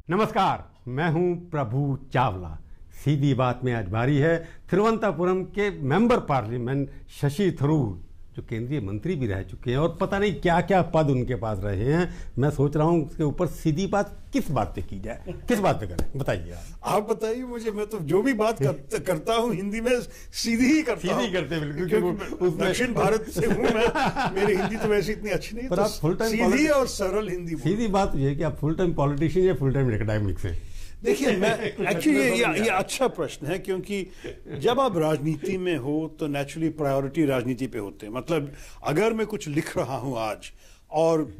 नमस्कार, मैं हूं प्रभु चावला। सीधी बात में आज बारी है तिरुवनंतपुरम के मेंबर पार्लियामेंट शशि थरूर, जो केंद्रीय मंत्री भी रह चुके हैं और पता नहीं क्या क्या पद उनके पास रहे हैं। मैं सोच रहा हूं उसके ऊपर सीधी बात किस बात पे की जाए, किस बात पे करें, बताइए आप बताइए मुझे। मैं तो जो भी बात करता हूं हिंदी में सीधी ही करता हूं। सीधी करते बिल्कुल, क्योंकि दक्षिण भारत से हूं मैं। मेरी हिंदी तो वैसे इतनी अच्छी नहीं, पर आप फुल टाइम सीधी और सरल हिंदी। सीधी बात ये है कि आप फुल टाइम पॉलिटिशियन या फुल टाइम एकेडमिक्स हैं? देखिए, मैं एक्चुअली ये अच्छा प्रश्न है, क्योंकि जब आप राजनीति में हो तो नेचुरली प्रायोरिटी राजनीति पे होते हैं। मतलब अगर मैं कुछ लिख रहा हूं आज और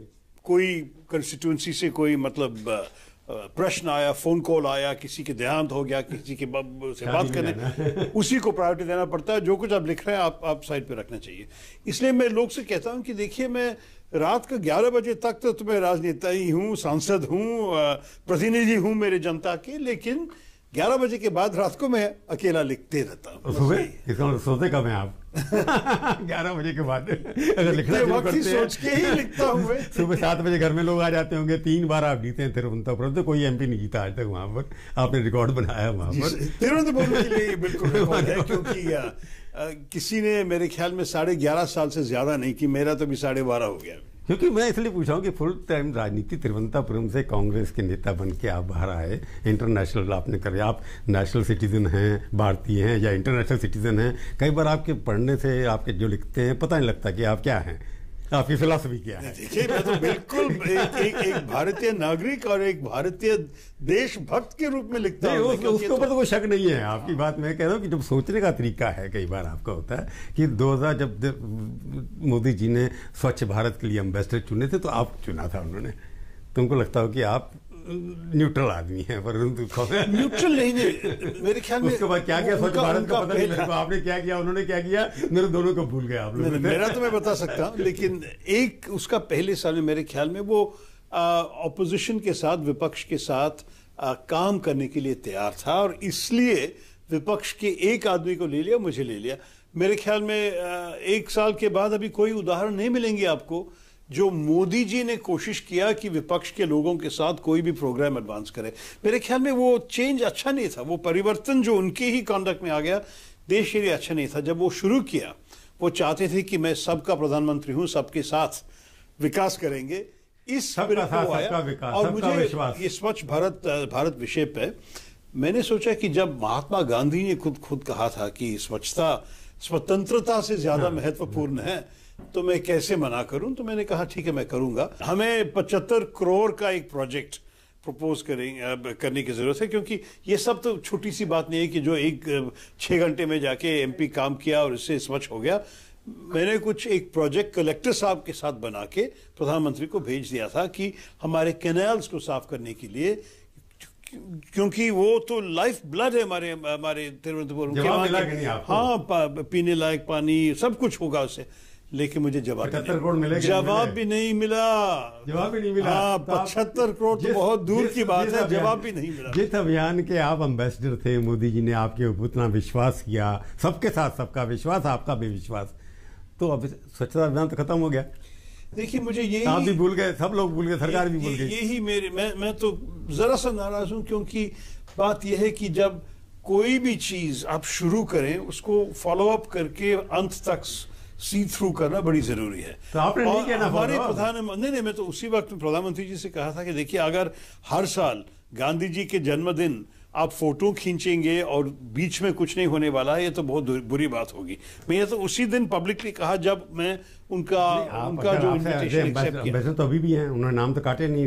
कोई कंस्टिट्यूंसी से कोई प्रश्न आया, फोन कॉल आया, किसी के देहांत हो गया, किसी के से बात करने, उसी को प्रायोरिटी देना पड़ता है। जो कुछ आप लिख रहे हैं आप साइड पे रखना चाहिए। इसलिए मैं लोग से कहता हूं कि देखिए, मैं रात को 11 बजे तक तो मैं राजनेता ही हूं, सांसद हूं, प्रतिनिधि हूं मेरे जनता के, लेकिन 11 बजे के बाद रात को मैं अकेला लिखते रहता हूं। सुबह सोते कब हैं आप? 11 बजे के बाद अगर लिखना शुरू करते हैं, सोच के ही लिखता हूं मैं। सुबह 7 बजे घर में लोग आ जाते होंगे। 3 बार आप जीते हैं तिरुवनंतपुरम, तो कोई एमपी नहीं जीता आज तक वहां पर। आपने रिकॉर्ड बनाया वहां पर तिरुवनंतपुरम के लिए। बिल्कुल रिकॉर्ड है, क्योंकि किसी ने मेरे ख्याल में 11.5 साल से ज्यादा नहीं की। मेरा तो भी 12.5 हो गया। क्योंकि मैं इसलिए पूछा हूं कि फुल टाइम राजनीति तिरुवनंतपुरम से कांग्रेस के नेता बन के आप बाहर आए, इंटरनेशनल आपने करे, आप नेशनल सिटीजन हैं, भारतीय हैं या इंटरनेशनल सिटीजन हैं। कई बार आपके पढ़ने से, आपके जो लिखते हैं, पता नहीं लगता कि आप क्या हैं, आपकी फिलॉसफी क्या है। देखिए, मैं तो बिल्कुल एक भारतीय नागरिक और एक भारतीय देशभक्त के रूप में लिखता हूं। उसके ऊपर तो कोई शक नहीं है। आपकी बात मैं कह रहा हूं कि जब सोचने का तरीका है, कई बार आपका होता है कि 2000 जब मोदी जी ने स्वच्छ भारत के लिए एम्बेसडर चुने थे, तो आप चुना था उन्होंने। तुमको लगता हो कि आप न्यूट्रल आदमी है, परंतु न्यूट्रल नहीं, मेरे ख्याल में। उसके बाद क्या किया स्वच्छ भारत का पता नहीं मेरे को। आपने क्या किया, उन्होंने क्या किया, मेरे दोनों को भूल गए आप लोग। मेरा तो मैं बता सकता हूं, लेकिन एक उसका पहले साल में मेरे ख्याल में वो ऑपोजिशन के साथ, विपक्ष के साथ काम करने के लिए तैयार था, और इसलिए विपक्ष के एक आदमी को ले लिया, मुझे ले लिया। मेरे ख्याल में 1 साल के बाद अभी कोई उदाहरण नहीं मिलेंगे आपको जो मोदी जी ने कोशिश किया कि विपक्ष के लोगों के साथ कोई भी प्रोग्राम एडवांस करे। मेरे ख्याल में वो चेंज अच्छा नहीं था। वो परिवर्तन जो उनके ही कंडक्ट में आ गया, देश के लिए अच्छा नहीं था। जब वो शुरू किया, वो चाहते थे कि मैं सबका प्रधानमंत्री हूं, सबके साथ विकास करेंगे। इस सबका साथ, सबका विकास, और सबका मुझे विश्वास। ये स्वच्छ भारत विषय पे मैंने सोचा कि जब महात्मा गांधी ने खुद कहा था कि स्वच्छता स्वतंत्रता से ज्यादा महत्वपूर्ण है, तो मैं कैसे मना करूं। तो मैंने कहा ठीक है, मैं करूंगा। हमें 75 करोड़ का एक प्रोजेक्ट प्रपोज करने की जरूरत है, क्योंकि ये सब तो छोटी सी बात नहीं है कि जो 6 घंटे में जाके एमपी काम किया और इससे स्वच्छ हो गया। मैंने कुछ एक प्रोजेक्ट कलेक्टर साहब के साथ बना के प्रधानमंत्री को भेज दिया था कि हमारे कैनाल्स को साफ करने के लिए, क्योंकि वो तो लाइफ ब्लड है हमारे तिरुवनंतपुरम के। हाँ, पीने लायक पानी सब कुछ होगा उससे। लेकिन मुझे जवाब भी नहीं मिला। हाँ, 75 करोड़ तो बहुत दूर की बात है, जवाब भी नहीं मिला। जिस अभियान के आप एम्बेसडर थे, मोदी जी ने आपके ऊपर उतना विश्वास किया, सबके साथ सबका विश्वास, आपका भी विश्वास, तो अब स्वच्छता अभियान तो खत्म हो गया। देखिए, मुझे यही, आप भी भूल गए, सब लोग भूल गए, सरकार भी भूल गई। यही मैं तो जरा सा नाराज हूं, क्योंकि बात यह है कि जब कोई भी चीज आप शुरू करें, उसको फॉलो अप करके अंत तक सी थ्रू करना बड़ी जरूरी है। तो आपने नहीं किया ना? हमारे प्रधानमंत्री ने, मैं तो उसी वक्त प्रधानमंत्री जी से कहा था कि देखिए, अगर हर साल गांधी जी के जन्मदिन आप फोटो खींचेंगे और बीच में कुछ नहीं होने वाला है, ये तो बहुत बुरी बात होगी। मैं ये तो उसी दिन पब्लिकली कहा जब मैं उनका जो इन्विटेशन एक्सेप्ट किया। तो अभी भी हैं, उन्होंने नाम तो काटे नहीं,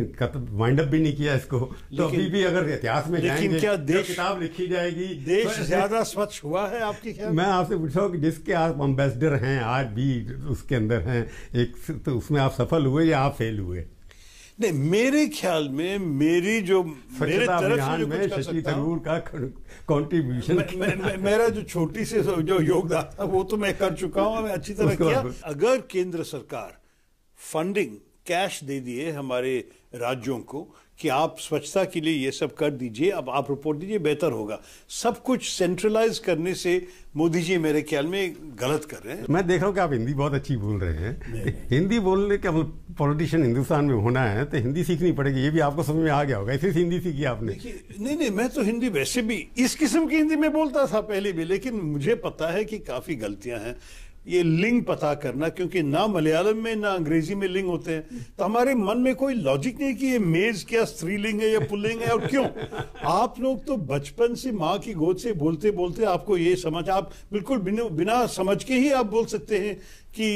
वाइंड अप भी नहीं किया इसको। तो अभी भी अगर इतिहास में जाएंगे, लेकिन क्या देश, किताब लिखी जाएगी, देश ज्यादा स्वच्छ हुआ है आपके ख्याल? मैं आपसे पूछ रहा हूँ कि जिसके आप एम्बेसडर हैं आज भी उसके अंदर हैं एक, तो उसमें आप सफल हुए या आप फेल हुए? नहीं, मेरे ख्याल में मेरे तरफ से जो कुछ कर सकता हूं का कंट्रीब्यूशन, मेरा जो छोटी से जो योगदान था वो तो मैं कर चुका हूं, मैं अच्छी तरह किया। अगर केंद्र सरकार फंडिंग कैश दे दिए हमारे राज्यों को कि आप स्वच्छता के लिए ये सब कर दीजिए, अब आप रिपोर्ट दीजिए, बेहतर होगा। सब कुछ सेंट्रलाइज करने से मोदी जी मेरे ख्याल में गलत कर रहे हैं। मैं देख रहा हूँ कि आप हिंदी बहुत अच्छी बोल रहे हैं। हिंदी बोलने का पॉलिटिशियन हिंदुस्तान में होना है तो हिंदी सीखनी पड़ेगी, ये भी आपको समझ में आ गया होगा, इसी से हिंदी सीखी आपने। नहीं, मैं तो हिंदी वैसे भी इस किस्म की हिंदी में बोलता था पहले भी, लेकिन मुझे पता है कि काफी गलतियां हैं। ये लिंग पता करना, क्योंकि ना मलयालम में ना अंग्रेजी में लिंग होते हैं, तो हमारे मन में कोई लॉजिक नहीं कि ये मेज क्या स्त्रीलिंग है या पुल्लिंग है, और क्यों। आप लोग तो बचपन से माँ की गोद से बोलते बोलते आपको ये समझ, आप बिल्कुल बिना समझ के ही आप बोल सकते हैं कि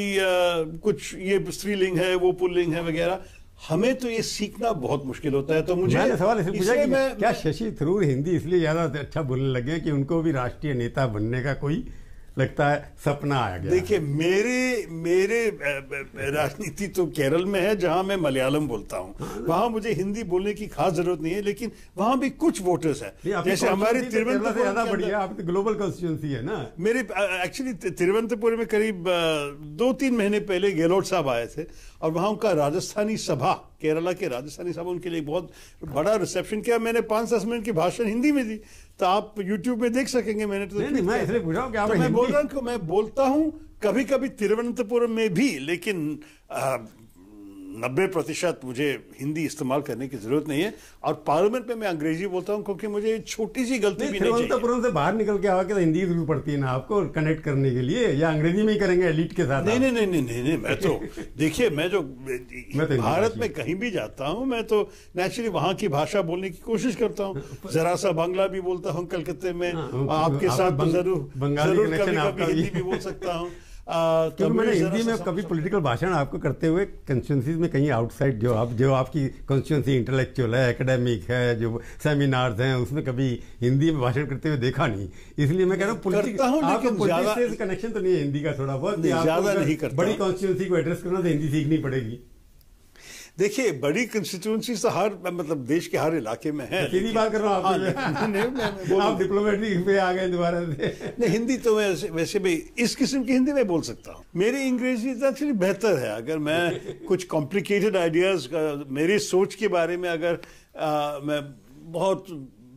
कुछ ये स्त्रीलिंग है, वो पुल्लिंग है वगैरह। हमें तो ये सीखना बहुत मुश्किल होता है। तो मुझे सवाल इसलिए पूछा कि क्या शशि थरूर हिंदी इसलिए ज्यादा अच्छा बोलने लगे कि उनको भी राष्ट्रीय नेता बनने का कोई लगता है सपना आ गया। देखिए, मेरे राजनीति तो केरल में है, जहां मैं मलयालम बोलता हूं। वहां मुझे हिंदी बोलने की खास जरूरत नहीं है, लेकिन वहां भी कुछ वोटर्स हैं, जैसे हमारे तिरुवनंतपुरम से ज्यादा बढ़िया, आप तो ग्लोबल कॉन्स्टिट्यूंसी है ना। मेरे एक्चुअली तिरुवनंतपुरम में करीब 2-3 महीने पहले गहलोत साहब आए थे, और वहां उनका राजस्थानी सभा, केरला के राजस्थानी सभा, उनके लिए बहुत बड़ा रिसेप्शन किया। मैंने 5-10 मिनट की भाषण हिंदी में दी, तो आप YouTube में देख सकेंगे। मैंने तो नहीं, मैं इसलिए पूछ रहा हूं कि आप तो मैं बोल रहा हूं कि मैं बोलता हूं कभी कभी तिरुवनंतपुरम में भी, लेकिन 90% मुझे हिंदी इस्तेमाल करने की जरूरत नहीं है। और पार्लियामेंट में मैं अंग्रेजी बोलता हूं, क्योंकि मुझे छोटी सी गलती भी नहीं चाहिए। तिरुवनंतपुरम से बाहर निकल के आवा के तो हिंदी जरूर पड़ती है ना आपको कनेक्ट करने के लिए, या अंग्रेजी में ही करेंगे एलिट के साथ? नहीं, मैं तो देखिए, मैं जो भारत में कहीं भी जाता हूं, मैं तो नेचुरली वहां की भाषा बोलने की कोशिश करता हूं। जरा सा बांग्ला भी बोलता हूं कलकत्ते में, आपके साथ जरूर कभी हिंदी भी बोल सकता हूं। तो मैंने हिंदी में कभी पॉलिटिकल भाषण आपको करते हुए कंस्टिट्यूंसीज में कहीं आउटसाइड जो आपकी कंस्टिट्यूंसी इंटेलेक्चुअल है, एकेडमिक है, जो सेमिनार्स हैं, उसमें कभी हिंदी में भाषण करते हुए देखा नहीं। इसलिए मैं कह रहा हूँ पॉलिटिक्स कनेक्शन तो नहीं है हिंदी का, थोड़ा बहुत ज्यादा नहीं करता। बड़ी कॉन्स्टिट्यूंसी को एड्रेस करना तो हिंदी सीखनी पड़ेगी। देखिए, बड़ी कंस्टिट्यूंसी तो हर मतलब देश के हर इलाके में है। सीधी बात कर रहा हूँ आप डिप्लोमेटिक पे आ गए दोबारा से। नहीं, हिंदी तो वैसे भी इस किस्म की हिंदी में बोल सकता हूँ। मेरी अंग्रेजी एक्चुअली बेहतर है। अगर मैं कुछ कॉम्प्लिकेटेड आइडियाज मेरी सोच के बारे में अगर मैं बहुत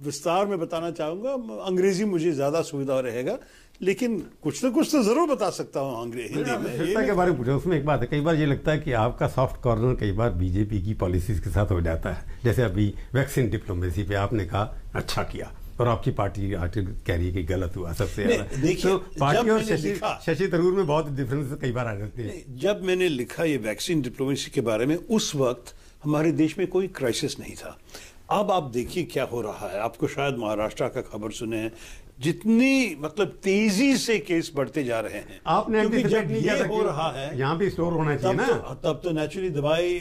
विस्तार में बताना चाहूंगा, अंग्रेजी मुझे ज्यादा सुविधा रहेगा, लेकिन कुछ ना कुछ तो जरूर बता सकता हूँ अंग्रेजी में। के बारे में पूछा, उसमें एक बात है, कई बार ये लगता है कि आपका सॉफ्ट कॉर्नर कई बार बीजेपी की पॉलिसीज के साथ हो जाता है। जैसे अभी वैक्सीन डिप्लोमेसी पे आपने कहा अच्छा किया, और आपकी पार्टी आर्टिकल कह रही है कि गलत हुआ सबसे ज्यादा। तो पार्टी और शशि थरूर में बहुत डिफरेंस कई बार आ जाते हैं। जब मैंने लिखा ये वैक्सीन डिप्लोमेसी के बारे में, उस वक्त हमारे देश में कोई क्राइसिस नहीं था। अब आप देखिए क्या हो रहा है। आपको शायद महाराष्ट्र का खबर सुने हैं, जितनी मतलब तेजी से केस बढ़ते जा रहे हैं। आपने जब ये हो रहा है, यहाँ भी स्टोर होना चाहिए ना, तब तो नेचुरली दवाई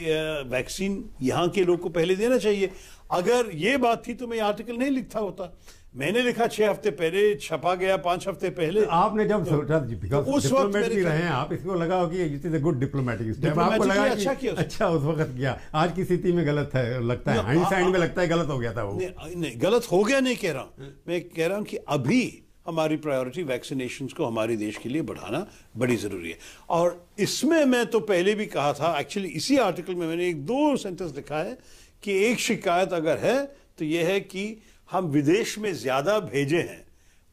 वैक्सीन यहाँ के लोग को पहले देना चाहिए। अगर ये बात थी तो मैं आर्टिकल नहीं लिखता होता। मैंने लिखा 6 हफ्ते पहले, छपा गया 5 हफ्ते पहले। आपने जब सोचा, उस वक्त भी रहे हैं आप, इसको लगा कि it is a good diplomatic step, आपको लगा कि अच्छा उस वक्त किया। आज की स्थिति में गलत है, लगता है हाइंडसाइड में लगता है गलत हो गया था वो। नहीं, गलत हो गया नहीं कह रहा हूं, मैं कह रहा हूं कि अभी हमारी प्रायोरिटी वैक्सीनेशन को हमारे देश के लिए बढ़ाना बड़ी जरूरी है। और इसमें मैं तो पहले भी कहा था, एक्चुअली इसी आर्टिकल में मैंने 1-2 सेंटेंस लिखा है कि एक शिकायत अगर है तो यह है कि हम विदेश में ज्यादा भेजे हैं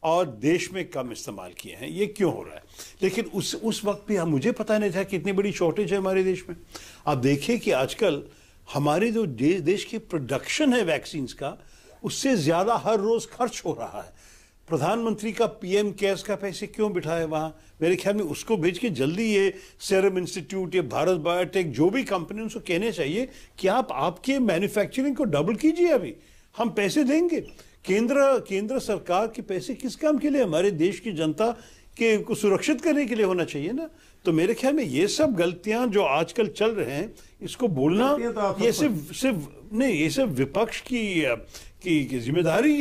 और देश में कम इस्तेमाल किए हैं। ये क्यों हो रहा है? लेकिन उस वक्त भी मुझे पता नहीं था कि इतनी बड़ी शॉर्टेज है हमारे देश में। आप देखिए कि आजकल हमारे जो देश की प्रोडक्शन है वैक्सीन का, उससे ज्यादा हर रोज खर्च हो रहा है। प्रधानमंत्री का PM केयर्स का पैसे क्यों बिठाए वहां? मेरे ख्याल में उसको भेज के जल्दी ये सीरम इंस्टीट्यूट या भारत बायोटेक जो भी कंपनी, उनको कहने चाहिए कि आप आपके मैन्युफैक्चरिंग को डबल कीजिए, अभी हम पैसे देंगे। केंद्र सरकार के पैसे किस काम के लिए? हमारे देश की जनता के को सुरक्षित करने के लिए होना चाहिए ना। तो मेरे ख्याल में ये सब गलतियां जो आजकल चल रहे हैं, इसको बोलना तो ये सिर्फ नहीं, ये सब विपक्ष की जिम्मेदारी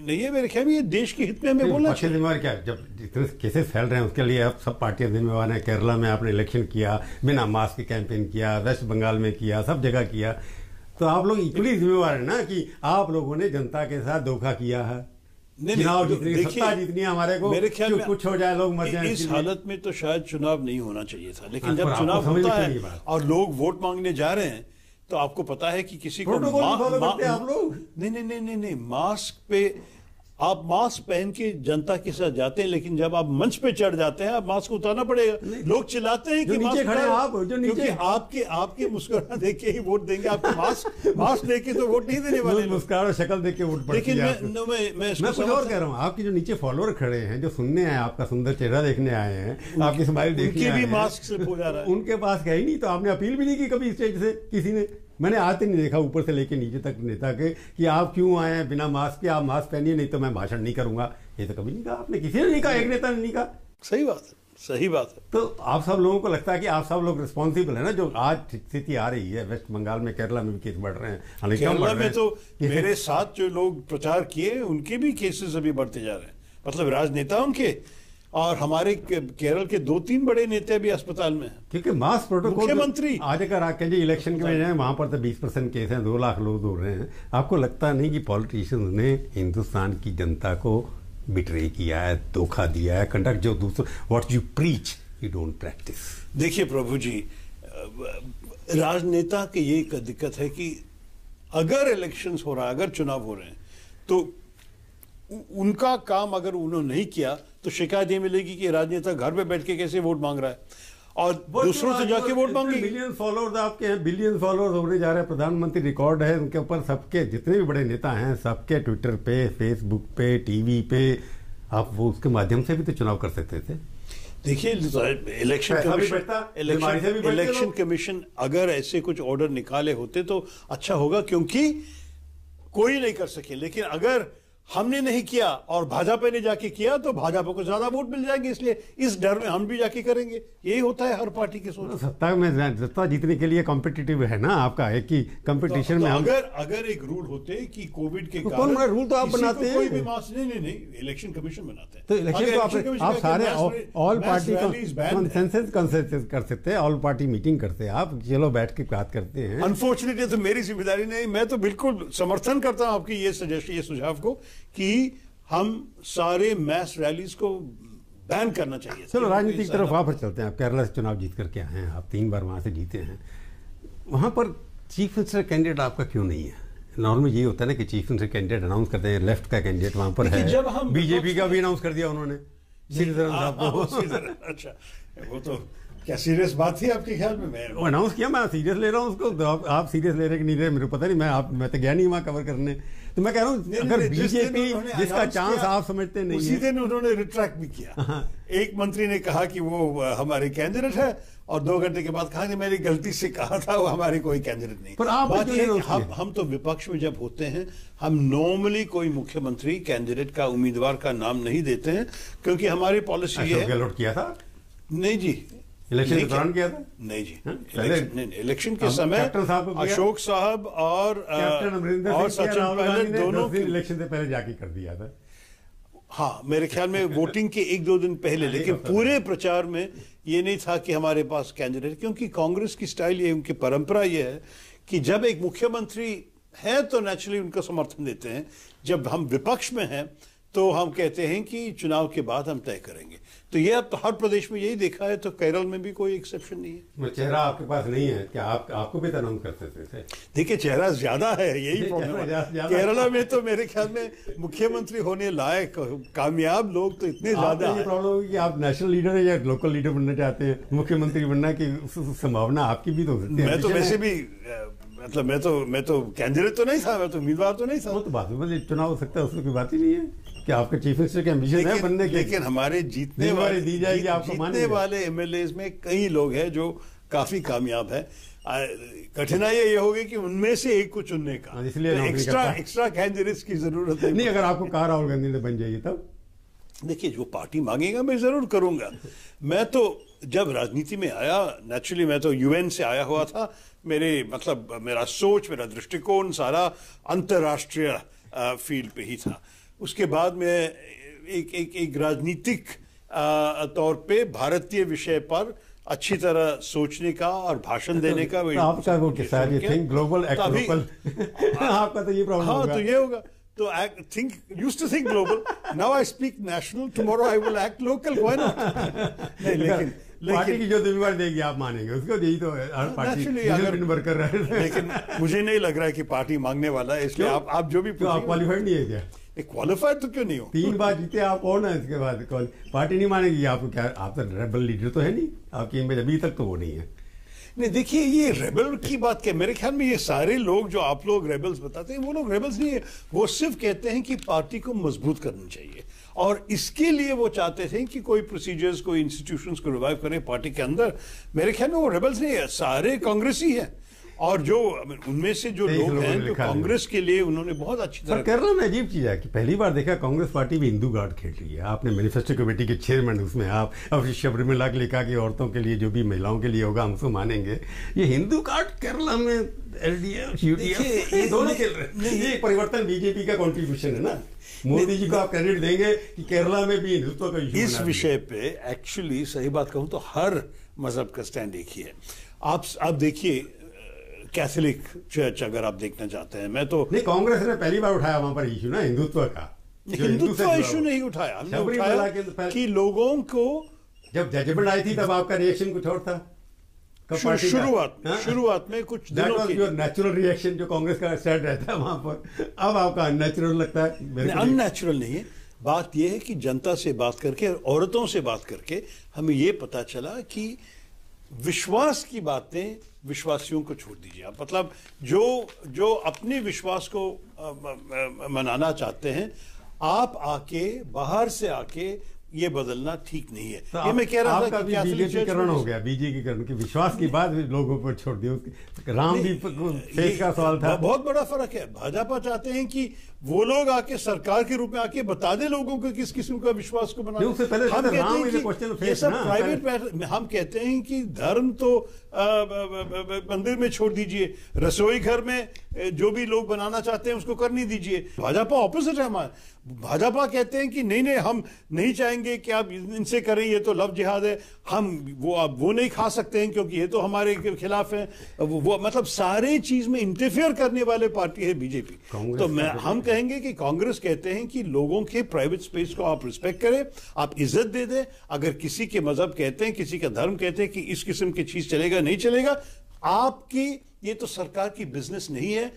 नहीं है। मेरे ख्याल में ये देश के हित में हमें बोलना चाहिए। जिम्मेवार क्या, जब जितने केसेस फैल रहे हैं उसके लिए अब सब पार्टियां जिम्मेवार हैं। केरला में आपने इलेक्शन किया, बिना मास्क के कैंपेन किया, वेस्ट बंगाल में किया, सब जगह किया, तो आप लोग इक्वली जिम्मेवार है ना कि आप लोगों ने जनता के साथ धोखा किया है। चुनाव जीतनी, सत्ता जीतनी है हमारे को, मेरे ख्याल में कुछ हो जाए, लोग मर जाए। इस हालत में तो शायद चुनाव नहीं होना चाहिए था, लेकिन हाँ, जब चुनाव होता है बात। और लोग वोट मांगने जा रहे हैं तो आपको पता है कि किसी को आप लोग नहीं, मास्क पे आप मास्क पहन के जनता के साथ जाते हैं, लेकिन जब आप मंच पे चढ़ जाते हैं आप मास्क उतारना पड़ेगा। लोग चिल्लाते हैं कि नीचे खड़े आप, जो नीचे आपके मुस्कुराहट देख के ही वोट देंगे, आपको मास्क देख के तो वोट नहीं देने वाले। मुस्कुराहट शक्ल देख के वोट पड़ती है। लेकिन मैं कुछ और कह रहा हूँ, आपके जो नीचे फॉलोअर खड़े हैं, जो सुनने आए, आपका सुंदर चेहरा देखने आए हैं, आपकी स्माइल देखने आए हैं, भी मास्क से हो जा रहा है, उनके पास है ही नहीं। तो आपने अपील भी नहीं की कभी स्टेज से किसी ने? मैंने आज तक नहीं देखा ऊपर से लेके नीचे तक नेता के कि आप क्यों आए हैं बिना मास्क के, आप मास्क पहनिए नहीं तो मैं भाषण नहीं करूंगा। ये तो कभी नहीं कहा आपने, किसी ने नहीं कहा, एक नेता ने नहीं कहा। सही बात है, सही बात है। तो आप सब लोगों को लगता है कि आप सब लोग रिस्पॉन्सिबल है ना, जो आज स्थिति आ रही है वेस्ट बंगाल में, केरला में भी केस बढ़ रहे हैं, केरला में तो मेरे साथ जो लोग प्रचार किए उनके भी केसेस अभी बढ़ते जा रहे हैं, मतलब राजनेता उनके, और हमारे केरल के 2-3 बड़े नेता भी अस्पताल में हैं, क्योंकि मास प्रोटोकॉल मुख्यमंत्री आज अगर आके जी इलेक्शन के में वहां पर तो 20% केस हैं, 2 लाख लोग हो रहे हैं। आपको लगता नहीं कि पॉलिटिशियंस ने हिंदुस्तान की जनता को बिट्रे किया है, धोखा दिया है? कंडक्ट जो दूसरा what you preach you don't practice. देखिए प्रभु जी, राजनेता की ये एक दिक्कत है कि अगर इलेक्शंस हो रहा है, अगर चुनाव हो रहे हैं, तो उनका काम अगर उन्होंने नहीं किया तो शिकायत ये मिलेगी कि राजनेता घर पे बैठ के कैसे वोट मांग रहा है और दूसरों से जाके वोट मांगे। बिलियन फॉलोअर्स आपके हैं, बिलियन फॉलोअर्स होने जा रहे हैं, प्रधानमंत्री रिकॉर्ड है उनके ऊपर, सबके जितने भी बड़े नेता हैं सबके ट्विटर पे, फेसबुक पे, टीवी पे, आप वो उसके माध्यम से भी तो चुनाव कर सकते थे। देखिए इलेक्शन कमीशन अगर ऐसे कुछ ऑर्डर निकाले होते तो अच्छा होगा, क्योंकि कोई नहीं कर सके। लेकिन अगर हमने नहीं किया और भाजपा ने जाके किया तो भाजपा को ज्यादा वोट मिल जाएंगे, इसलिए इस डर में हम भी जाके करेंगे। यही होता है हर पार्टी की सोच। सत्ता में सत्ता जीतने के लिए कॉम्पिटिटिव है ना आपका, एक कि कंपटीशन में अगर एक रूल होते कि कोविड के कारण, कौन रूल तो आप बनाते हैं, कोई भी मास नहीं, इलेक्शन कमीशन बनाते हैं। तो इलेक्शन को आप सारे ऑल पार्टी कंसेंसस कर सकते हैं, ऑल पार्टी मीटिंग करते हैं, आप चलो बैठ के बात करते हैं। अनफॉर्चुनेटली तो मेरी जिम्मेदारी नहीं, मैं तो बिल्कुल समर्थन करता हूं आपकी ये सजेशन, ये सुझाव को कि हम सारे मैस रैलीज को बैन करना चाहिए। चलो राजनीति की तरफ वापस चलते हैं। आप केरला से चुनाव जीत करके आए हैं, आप 3 बार वहां से जीते हैं, वहां पर चीफ मिनिस्टर कैंडिडेट आपका क्यों नहीं है? नॉर्मली ये होता है ना कि चीफ मिनिस्टर कैंडिडेट अनाउंस करते हैं, लेफ्ट का कैंडिडेट वहां पर है, जब हम बीजेपी का भी अनाउंस कर दिया उन्होंने, अच्छा वो तो क्या सीरियस बात थी आपके ख्याल में? मैं अनाउंस किया, मैं सीरियस ले रहा हूँ उसको, तो आप सीरियस ले रहे कि नहीं रहे मेरे को पता नहीं, मैं तो गया नहीं वहां कवर करने। तो मैं कह रहा हूँ अगर बीजेपी जिसका चांस आप समझते नहीं, उसी दिन उन्होंने रिट्रैक्ट भी किया। एक मंत्री ने कहा कि वो हमारे कैंडिडेट है और 2 घंटे के बाद कहा कि मेरी गलती से कहा था वो हमारे कोई कैंडिडेट नहीं। पर आप हम तो विपक्ष में जब होते हैं हम नॉर्मली कोई मुख्यमंत्री कैंडिडेट का, उम्मीदवार का नाम नहीं देते हैं, क्योंकि हमारी पॉलिसी ये है। किया था? नहीं जी, इलेक्शन के दौरान किया था? नहीं जी, इलेक्शन के समय अशोक साहब और सचिन पायलट दोनों इलेक्शन से पहले जाके कर दिया था। हाँ, मेरे ख्याल में वोटिंग के 1-2 दिन पहले, लेकिन पूरे प्रचार में ये नहीं था कि हमारे पास कैंडिडेट, क्योंकि कांग्रेस की स्टाइल ये, उनकी परंपरा ये है कि जब एक मुख्यमंत्री है तो नेचुरली उनका समर्थन देते हैं, जब हम विपक्ष में हैं तो हम कहते हैं कि चुनाव के बाद हम तय करेंगे। तो ये अब हर प्रदेश में यही देखा है, तो केरल में भी कोई एक्सेप्शन नहीं है। चेहरा आपके पास नहीं है क्या? आपको भी अनाउंस करते थे? देखिए चेहरा ज्यादा है, यही प्रॉब्लम है। केरला में तो मेरे ख्याल में मुख्यमंत्री होने लायक कामयाब लोग तो इतने ज्यादा है। प्रॉब्लम होगी कि आप नेशनल लीडर है या लोकल लीडर बनना चाहते हैं, मुख्यमंत्री बनना की संभावना आपकी भी तो हो सकती है। मैं तो वैसे भी मतलब मैं तो कैंडिडेट तो नहीं था, मैं तो उम्मीदवार तो नहीं था। वो तो बात है, चुनाव हो सकता है, उसमें कोई बात ही नहीं है कि आपके चीफ मिनिस्टर के एम्बिशन है बनने के। लेकिन हमारे जीतने वाले एमएलए में कई लोग हैं जो काफी कामयाब है। कठिनाई ये होगी कि उनमें से एक को चुनने का, इसलिए एक्स्ट्रा कैंडिडेट्स की जरूरत है। नहीं, अगर आपको कहा राहुल गांधी ने बन जाएगी तब देखिए जो पार्टी मांगेगा मैं जरूर करूंगा। मैं तो जब राजनीति में आया, नेचुरली मैं तो यूएन से आया हुआ था, मेरा सोच, मेरा दृष्टिकोण सारा अंतर्राष्ट्रीय फील्ड पे ही था। उसके बाद में एक राजनीतिक तौर पे भारतीय विषय पर अच्छी तरह सोचने का और भाषण देने का। आपका वो किस्सा है, थिंक ग्लोबल एक्ट लोकल, आपका तो ये प्रॉब्लम। हाँ, तो ये होगा। तो think used to think global, now I speak national, tomorrow I will act local, why not? नहीं, लेकिन पार्टी की जो जिम्मेवारी देगी आप मानेंगे उसको, यही तो हर पार्टी वर्कर रहे। लेकिन मुझे नहीं लग रहा है कि पार्टी मांगने वाला है, इसलिए आप जो भी आप क्वालिफाइड नहीं है क्या? क्वालिफाइड तो क्यों नहीं हो? 3 बार जीते आप, कौन है इसके बाद पार्टी नहीं मानेगी आपको? क्या आप तो रेबल लीडर तो है नहीं आपकी इमेज अभी तक तो वो नहीं है। नहीं, देखिए ये रेबल की बात क्या, मेरे ख्याल में ये सारे लोग जो आप लोग रेबल्स बताते हैं वो लोग रेबल्स नहीं है, वो सिर्फ कहते हैं कि पार्टी को मजबूत करनी चाहिए और इसके लिए वो चाहते थे कि कोई प्रोसीजर्स, कोई इंस्टीट्यूशंस को रिवाइव करें पार्टी के अंदर। मेरे ख्याल में वो रेबल्स नहीं है, सारे कांग्रेसी हैं और जो उनमें से जो लोग हैं जो कांग्रेस के लिए उन्होंने बहुत अच्छी तरह। केरला में अजीब चीज है कि पहली बार देखा कांग्रेस पार्टी भी हिंदू कार्ड खेल रही है। आपने मैनिफेस्टो कमेटी के चेयरमैन उसमें आप, अब शबरीमला के लिखा कि औरतों के लिए जो भी महिलाओं के लिए होगा हम उसको मानेंगे। ये हिंदू कार्ड केरला में एलडीएफ यूडीएफ ये दोनों खेल रहे हैं। ये परिवर्तन बीजेपी का कॉन्ट्रीब्यूशन है ना। मोदी जी को आप क्रेडिट देंगे कि केरला में भी हिंदुत्व का इशू। इस विषय पे एक्चुअली सही बात कहूं तो हर मजहब का स्टैंड एक ही है। आप देखिए कैथोलिक चर्च अगर आप देखना चाहते हैं, मैं तो नहीं, कांग्रेस ने पहली बार उठाया वहां पर इशू ना हिंदुत्व का। हिंदुत्व इशू नहीं उठाया, हमने उठाया कि लोगों को, जब जजमेंट आई थी तब आपका रिएक्शन कुछ और था। शुरुआत में कुछ दिनों की नेचुरल रिएक्शन जो कांग्रेस का स्टैंड रहता है वहां पर, अब आपका अननेचुरल लगता है। अननेचुरल नहीं है, बात यह है कि जनता से बात करके, औरतों से बात करके हमें यह पता चला कि विश्वास की बातें विश्वासियों को छोड़ दीजिए आप। मतलब जो अपने विश्वास को मनाना चाहते हैं, आप आके बाहर से आके ये बदलना ठीक नहीं है। तो ये मैं कह रहा था कि बीजेपीकरण हो गया, बीजेपीकरण की विश्वास की बात लोगों पर छोड़ दिया। राम भी फेस का सवाल था। बहुत बड़ा फर्क है। भाजपा चाहते हैं कि वो लोग आके सरकार के रूप में आके बता दे लोगों को किस किस्म का विश्वास को बनाना। उससे पहले हम कहते हैं कि ये सब प्राइवेट, हम कहते हैं कि धर्म तो मंदिर में छोड़ दीजिए, रसोई घर में जो भी लोग बनाना चाहते हैं उसको करने दीजिए। भाजपा ऑपोजिट है हमारा। भाजपा कहते हैं कि नहीं हम नहीं चाहेंगे कि आप इनसे करें, ये तो लव जिहाद है, हम वो नहीं खा सकते हैं क्योंकि ये तो हमारे खिलाफ है। वो मतलब सारे चीज में इंटरफेयर करने वाले पार्टी है बीजेपी। तो हम कहेंगे कि कांग्रेस कहते हैं कि लोगों के प्राइवेट स्पेस को आप रिस्पेक्ट करें, आप इज्जत दे दें। अगर किसी के मजहब कहते हैं, किसी का धर्म कहते हैं कि इस किस्म की चीज चलेगा नहीं चलेगा, आपकी ये तो सरकार की बिजनेस नहीं है।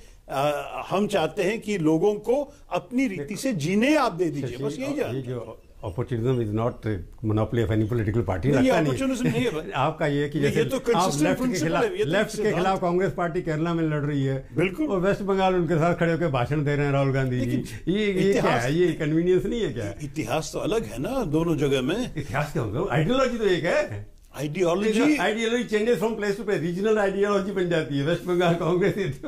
हम चाहते हैं कि लोगों को अपनी रीति से जीने आप दे दीजिए, बस यही जो opportunism is not monopoly of any political party. लगता नहीं है आपका ये कि जैसे तो आप लेफ्ट के खिलाफ कांग्रेस पार्टी केरला में लड़ रही है, बिल्कुल, और वेस्ट बंगाल उनके साथ खड़े होकर भाषण दे रहे हैं राहुल गांधी जी। ये क्या है? ये कन्वीनियंस नहीं है क्या? इतिहास तो अलग है ना दोनों जगह में। इतिहास क्या होगा? आइडियोलॉजी तो एक है। Ideology changes from place to place, regional ideology बन जाती है। वेस्ट बंगाल कांग्रेस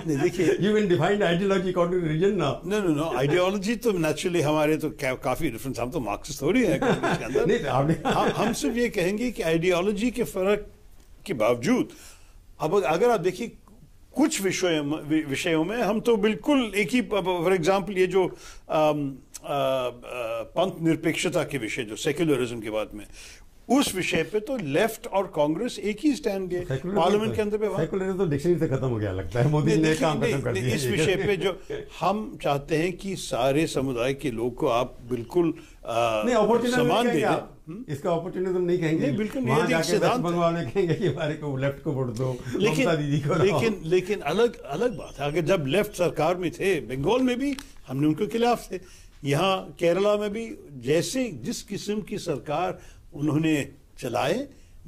देखिए, you can define ideology according to region ना। नो आइडियोलॉजी तो नेचुरली हमारे तो काफी डिफरेंस, हम तो मार्क्सिस्ट थोड़ी है के अंदर। हम सिर्फ ये कहेंगे कि आइडियोलॉजी के फर्क के बावजूद अब अगर आप देखिए कुछ विषयों में हम तो बिल्कुल एक ही, फॉर एग्जाम्पल ये जो पंथ निरपेक्षता के विषय, जो सेक्युलरिज्म के बाद में, उस विषय पे तो लेफ्ट और कांग्रेस एक ही स्टैंड गए पार्लियामेंट के अंदर पे। सेक्युलरिज्म तो डिक्शनरी से खत्म हो गया लगता है, मोदी ने काम खत्म कर दिया। इस विषय पे जो हम चाहते हैं कि सारे समुदाय के लोग को आप बिल्कुल सम्मान दें। इसका अपॉर्चुनिज्म नहीं कहेंगे, बिल्कुल नहीं। वेस्ट बंगाल में कहेंगे कि हमारे को लेफ्ट को वोट दो, ममता दीदी को। लेकिन अलग बात है, अगर जब लेफ्ट सरकार में थे, बंगाल में भी हमने उनके खिलाफ थे, यहाँ केरला में भी जैसे जिस किस्म की सरकार उन्होंने चलाए,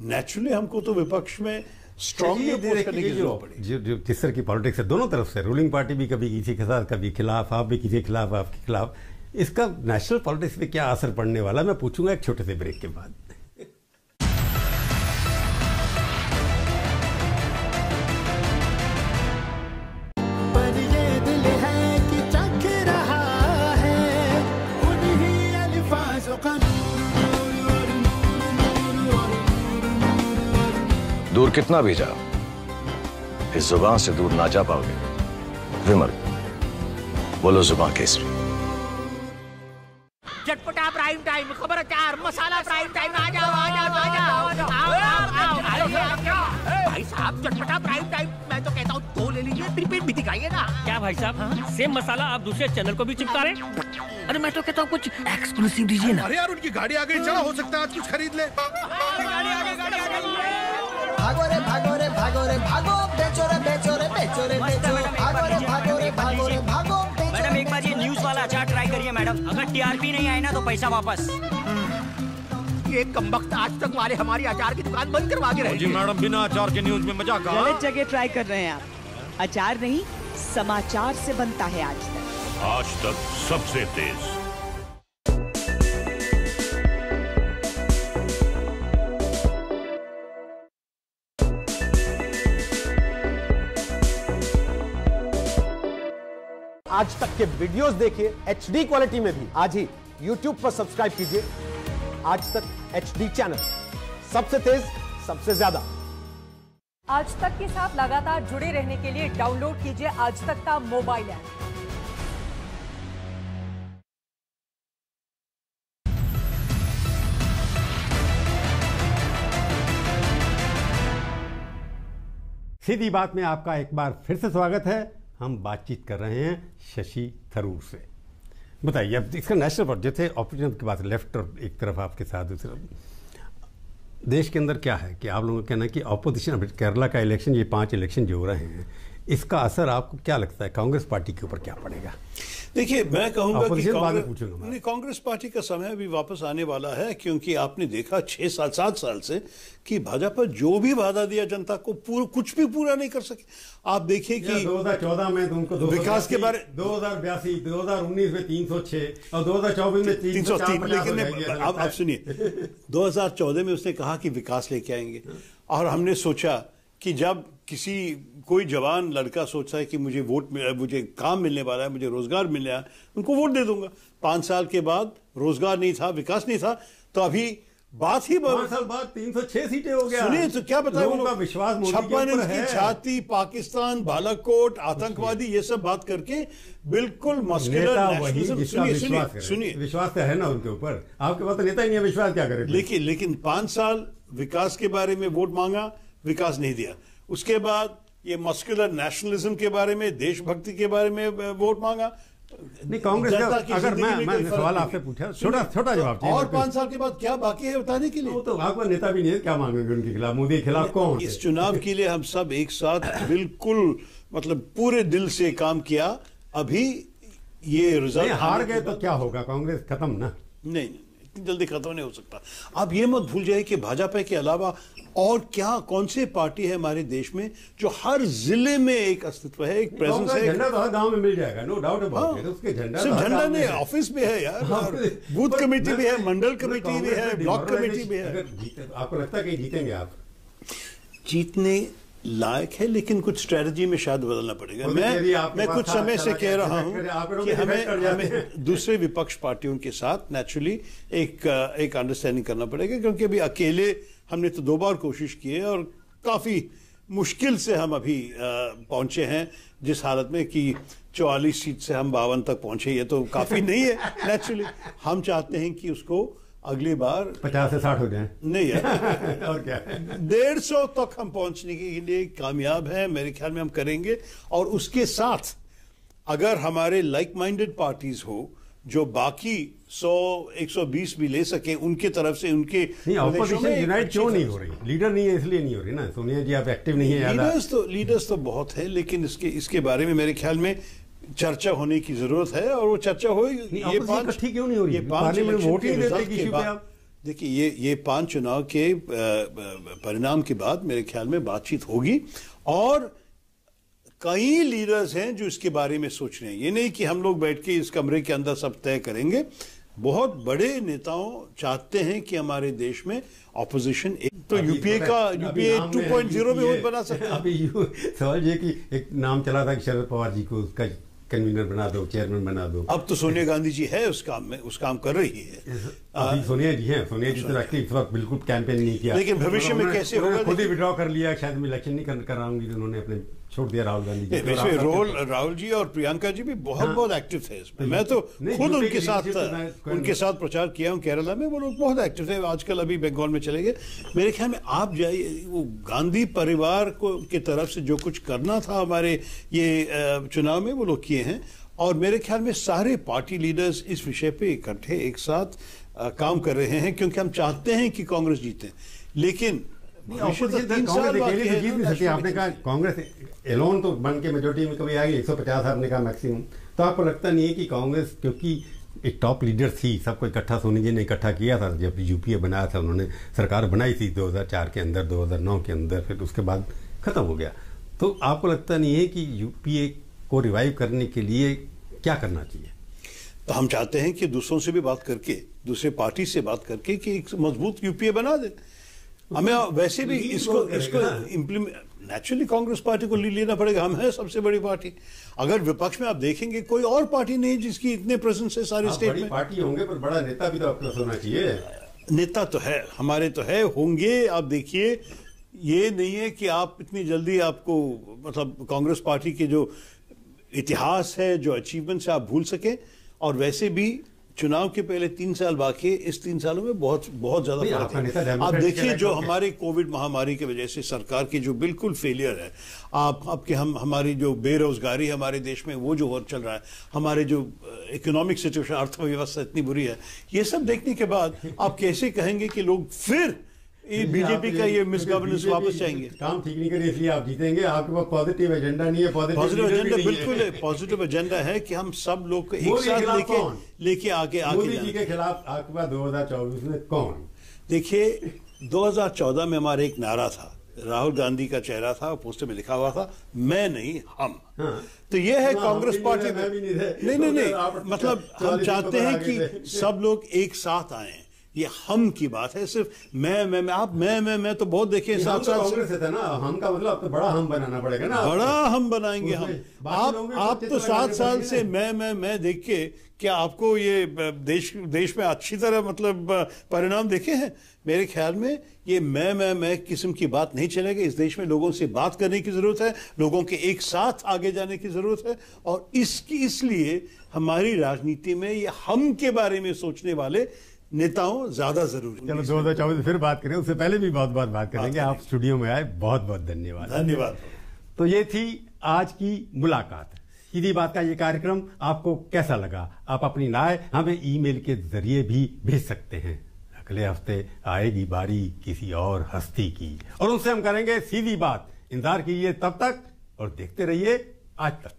नेचुरली हमको तो विपक्ष में स्ट्रांगली अपोज करने की जरूरत पड़ी। जो जिस तरह की पॉलिटिक्स है दोनों तरफ से, रूलिंग पार्टी भी कभी किसी के साथ, कभी खिलाफ, आप भी किसी के खिलाफ, आपके खिलाफ, इसका नेशनल पॉलिटिक्स पे क्या असर पड़ने वाला, मैं पूछूंगा एक छोटे से ब्रेक के बाद। दूर कितना भी जाओ, इस जुबान से दूर ना जा पाओगे। विमल, बोलो जुबान केसरी। चटपटा प्राइम टाइम, खबरदार मसाला प्राइम टाइम, आ जाओ आ जाओ आ जाओ। भाई साहब चटपटा प्राइम टाइम, मैं तो कहता हूँ 2 ले लीजिए, प्रीपेड भी दिखाइए ना। क्या भाई साहब, सेम मसाला आप दूसरे चैनल को भी चिपका रहे? अरे मैं तो कहता हूँ कुछ एक्सक्लूसिव दीजिए ना। अरे यार उनकी गाड़ी आ गई, चला हो सकता है आज कुछ खरीद ले। भागो रे भागो रे भागो रे भागो, बेचो रे बेचो रे बेचो रे बेचो, भागो रे भागो रे भागो रे भागो। मैडम एक बार ये न्यूज वाला अचार ट्राई करिए मैडम, अगर टीआरपी नहीं आए ना तो पैसा वापस। ये कमबख्त आज तक वाले हमारी अचार की दुकान बंद करवा के रहे। जी मैडम, बिना अचार के न्यूज में मजा कहाँ? गलत जगह ट्राई कर रहे हैं आप। अचार नहीं, समाचार से बनता है आज तक। आज तक सबसे तेज। आज तक के वीडियोस देखिए HD क्वालिटी में भी। आज ही YouTube पर सब्सक्राइब कीजिए आज तक HD चैनल, सबसे तेज सबसे ज्यादा। आज तक के साथ लगातार जुड़े रहने के लिए डाउनलोड कीजिए आज तक का मोबाइल ऐप। सीधी बात में आपका एक बार फिर से स्वागत है। हम बातचीत कर रहे हैं शशि थरूर से। बताइए, अब इसका नेशनल बजट है, ऑपोजिशन की बात, लेफ्ट और एक तरफ आपके साथ दूसरी तरफ। देश के अंदर क्या है कि आप लोगों का कहना है कि ऑपोजिशन, केरला का इलेक्शन, ये 5 इलेक्शन जो हो रहे हैं, इसका असर आपको क्या लगता है कांग्रेस पार्टी के ऊपर क्या पड़ेगा? देखिए, मैं कहूंगा कि कांग्रेस पार्टी का समय अभी वापस आने वाला है, क्योंकि आपने देखा 6-7 साल से कि भाजपा जो भी वादा दिया जनता को कुछ भी पूरा नहीं कर सके। आप देखिए कि 2014 में तुमको विकास के बारे 2082, 2019 में 306 और 2024 में 303। लेकिन आप सुनिए, 2014 में उसने कहा कि विकास लेके आएंगे, और हमने सोचा कि जब कोई जवान लड़का सोचता है कि मुझे काम मिलने वाला है, मुझे रोजगार मिलने वाला है, उनको वोट दे दूंगा। 5 साल के बाद रोजगार नहीं था, विकास नहीं था, तो अभी बात ही 5 साल बाद 306 सीटें हो गया। सुनिए तो क्या बताया, लोगों का विश्वास मोदी के ऊपर 56 है। की छाती, पाकिस्तान, बालाकोट, आतंकवादी, ये सब बात करके बिल्कुल मस्कुलर नेशनलिज्म। सुनिए, विश्वास तो है ना उनके ऊपर, आपके पास तो नेता ही नहीं है, विश्वास क्या करे? लेकिन 5 साल विकास के बारे में वोट मांगा, विकास नहीं दिया। उसके बाद ये मस्कुलर नेशनलिज्म के बारे में, देशभक्ति के बारे में वोट मांगा। नहीं, कांग्रेस का अगर मैं सवाल आपसे पूछा, छोटा जवाब चाहिए। और 5 साल के बाद क्या बाकी है बताने के लिए? वो तो आपका नेता भी नहीं है, क्या मांगेंगे उनके खिलाफ? मोदी के खिलाफ कौन? इस चुनाव के लिए हम सब एक साथ बिल्कुल पूरे दिल से काम किया। अभी ये रिजल्ट हार गए तो क्या होगा? कांग्रेस खत्म ना? नहीं, इतनी जल्दी खत्म नहीं हो सकता। आप ये मत भूल जाइए कि भाजपा के अलावा और कौन सी पार्टी है हमारे देश में जो हर जिले में एक अस्तित्व है, एक प्रेजेंस है। झंडा तो गांव में मिल जाएगा, नो डाउट अबाउट इट। उसके सिर्फ झंडा नहीं, ऑफिस भी है यार, बूथ कमेटी भी है, मंडल कमेटी भी है, ब्लॉक कमेटी भी है। आपको लगता है कि जीतेंगे आप? जीतने लायक है, लेकिन कुछ स्ट्रेटजी में शायद बदलना पड़ेगा। मैं कुछ समय से कह रहा हूं कि हमें दूसरे विपक्ष पार्टियों के साथ नेचुरली एक अंडरस्टैंडिंग करना पड़ेगा, क्योंकि अभी अकेले हमने तो 2 बार कोशिश की है और काफी मुश्किल से हम अभी पहुंचे हैं जिस हालत में कि 44 सीट से हम 52 तक पहुंचे। ये तो काफी नहीं है। नेचुरली हम चाहते हैं कि उसको अगली बार 50 से 60 हो जाए। नहीं यार और क्या, 150 तक हम पहुंचने के लिए कामयाब हैं, मेरे ख्याल में हम करेंगे। और उसके साथ अगर हमारे लाइक माइंडेड पार्टीज हो जो बाकी 100-120 भी ले सके उनके तरफ से, उनके ऑपोजिशन यूनाइट क्यों नहीं हो रही? लीडर नहीं है इसलिए नहीं हो रही ना। सोनिया जी आप एक्टिव नहीं है। लीडर्स तो बहुत है, लेकिन इसके बारे में मेरे ख्याल में चर्चा होने की जरूरत है, और वो चर्चा होगी। ये 5 ठीक क्यों नहीं हो रही? ये 5 वोट ही देते किसी पे आप। देखिए, ये 5 चुनाव के परिणाम के बाद मेरे ख्याल में बातचीत होगी, और कई लीडर्स हैं जो इसके बारे में सोच रहे हैं। ये नहीं कि हम लोग बैठ के इस कमरे के अंदर सब तय करेंगे। बहुत बड़े नेताओं चाहते हैं कि हमारे देश में ऑपोजिशन तो यूपीए 2.0 में वोट बना सकते हैं। अभी सवाल ये कि एक नाम चला था कि शरद पवार जी को उसका कन्वीनर बना दो, चेयरमैन बना दो। अब तो सोनिया गांधी जी है उस काम कर रही है। अभी सोनिया जी हैं, सोनिया जी तो एक्टिव इस वक्त बिल्कुल कैंपेन नहीं किया, लेकिन भविष्य में कैसे होगा? खुद ही विड्रॉ कर लिया, शायद मैं इलेक्शन नहीं कराऊंगी, तो उन्होंने अपने छोड़ दिया राहुल गांधी जी। इसमें राहुल जी और प्रियंका जी भी बहुत एक्टिव थे इसमें। मैं तो खुद उनके साथ प्रचार किया हूँ केरला में। वो लोग बहुत एक्टिव थे। आजकल अभी बंगाल में चले गए। मेरे ख्याल में आप जाइए, वो गांधी परिवार को की तरफ से जो कुछ करना था हमारे ये चुनाव में वो लोग किए हैं। और मेरे ख्याल में सारे पार्टी लीडर्स इस विषय पे इकट्ठे एक साथ काम कर रहे हैं, क्योंकि हम चाहते हैं कि कांग्रेस जीते। लेकिन आपने कहा कांग्रेस एलोन तो बन के मेजोरिटी में कभी आएगी 150 आपने कहा मैक्सिमम। तो आपको लगता नहीं है कि कांग्रेस, क्योंकि एक टॉप लीडर थी, सबको इकट्ठा सोनी जी ने इकट्ठा किया था जब यूपीए बनाया था, उन्होंने सरकार बनाई थी 2004 के अंदर, 2009 के अंदर, फिर उसके बाद खत्म हो गया। तो आपको लगता नहीं है कि यूपीए को रिवाइव करने के लिए क्या करना चाहिए? तो हम चाहते हैं कि दूसरों से भी बात करके, दूसरे पार्टी से बात करके कि एक मजबूत यूपीए बना दे। हमें वैसे भी इसको इम्प्लीमेंट, नेचुरली कांग्रेस पार्टी को लेना पड़ेगा। हम हैं सबसे बड़ी पार्टी। अगर विपक्ष में आप देखेंगे कोई और पार्टी नहीं जिसकी इतने प्रेजेंस है सारे स्टेट में। पार्टी होंगे पर बड़ा नेता भी तो आपके पास होना चाहिए। नेता तो है, हमारे तो है, होंगे। आप देखिए, ये नहीं है कि आप इतनी जल्दी आपको मतलब कांग्रेस पार्टी के जो इतिहास है, जो अचीवमेंट्स है, आप भूल सके। और वैसे भी चुनाव के पहले 3 साल बाकी है। इस 3 सालों में बहुत ज्यादा फर्क है। आप देखिए जो हमारे कोविड महामारी की वजह से सरकार की जो बिल्कुल फेलियर है, आपके हमारी जो बेरोजगारी हमारे देश में वो जो चल रहा है, हमारे जो इकोनॉमिक सिचुएशन, अर्थव्यवस्था इतनी बुरी है, ये सब देखने के बाद आप कैसे कहेंगे कि लोग फिर बीजेपी का ये मिसगवर्नेंस वापस चाहेंगे? काम ठीक नहीं करे इसलिए आप जीतेंगे। आपके पास पॉजिटिव एजेंडा नहीं है। पॉजिटिव एजेंडा बिल्कुल है। पॉजिटिव एजेंडा है कि हम सब लोग को एक साथ लेके आगे मोदी जी के खिलाफ आपके पास 2024 में कौन? देखिए 2014 में हमारा एक नारा था, राहुल गांधी का चेहरा था, पोस्टर में लिखा हुआ था, मैं नहीं हम। तो ये है कांग्रेस पार्टी में। नहीं, मतलब हम चाहते हैं कि सब लोग एक साथ आए। ये हम की बात है, सिर्फ मैं आप मैं तो बहुत देखे साथ कांग्रेस से था ना। हम का मतलब अब तो बड़ा हम बनाना पड़ेगा ना। बड़ा हम बनाएंगे हम। आप तो 7 साल से मैं देख के क्या आपको ये देश में अच्छी तरह मतलब परिणाम देखे हैं? मेरे ख्याल में ये मैं किस्म की बात नहीं चलेगी। इस देश में लोगों से बात करने की जरूरत है, लोगों के एक साथ आगे जाने की जरूरत है। और इसलिए हमारी राजनीति में ये हम के बारे में सोचने वाले नेताओं ज्यादा जरूरी। चलो 2024 फिर बात करें, उससे पहले भी बहुत बात करेंगे। आप स्टूडियो में आए, बहुत धन्यवाद। धन्यवाद। तो ये थी आज की मुलाकात। सीधी बात का ये कार्यक्रम आपको कैसा लगा? आप अपनी राय हमें ईमेल के जरिए भी भेज सकते हैं। अगले हफ्ते आएगी बारी किसी और हस्ती की और उनसे हम करेंगे सीधी बात। इंतजार कीजिए तब तक और देखते रहिए आज तक।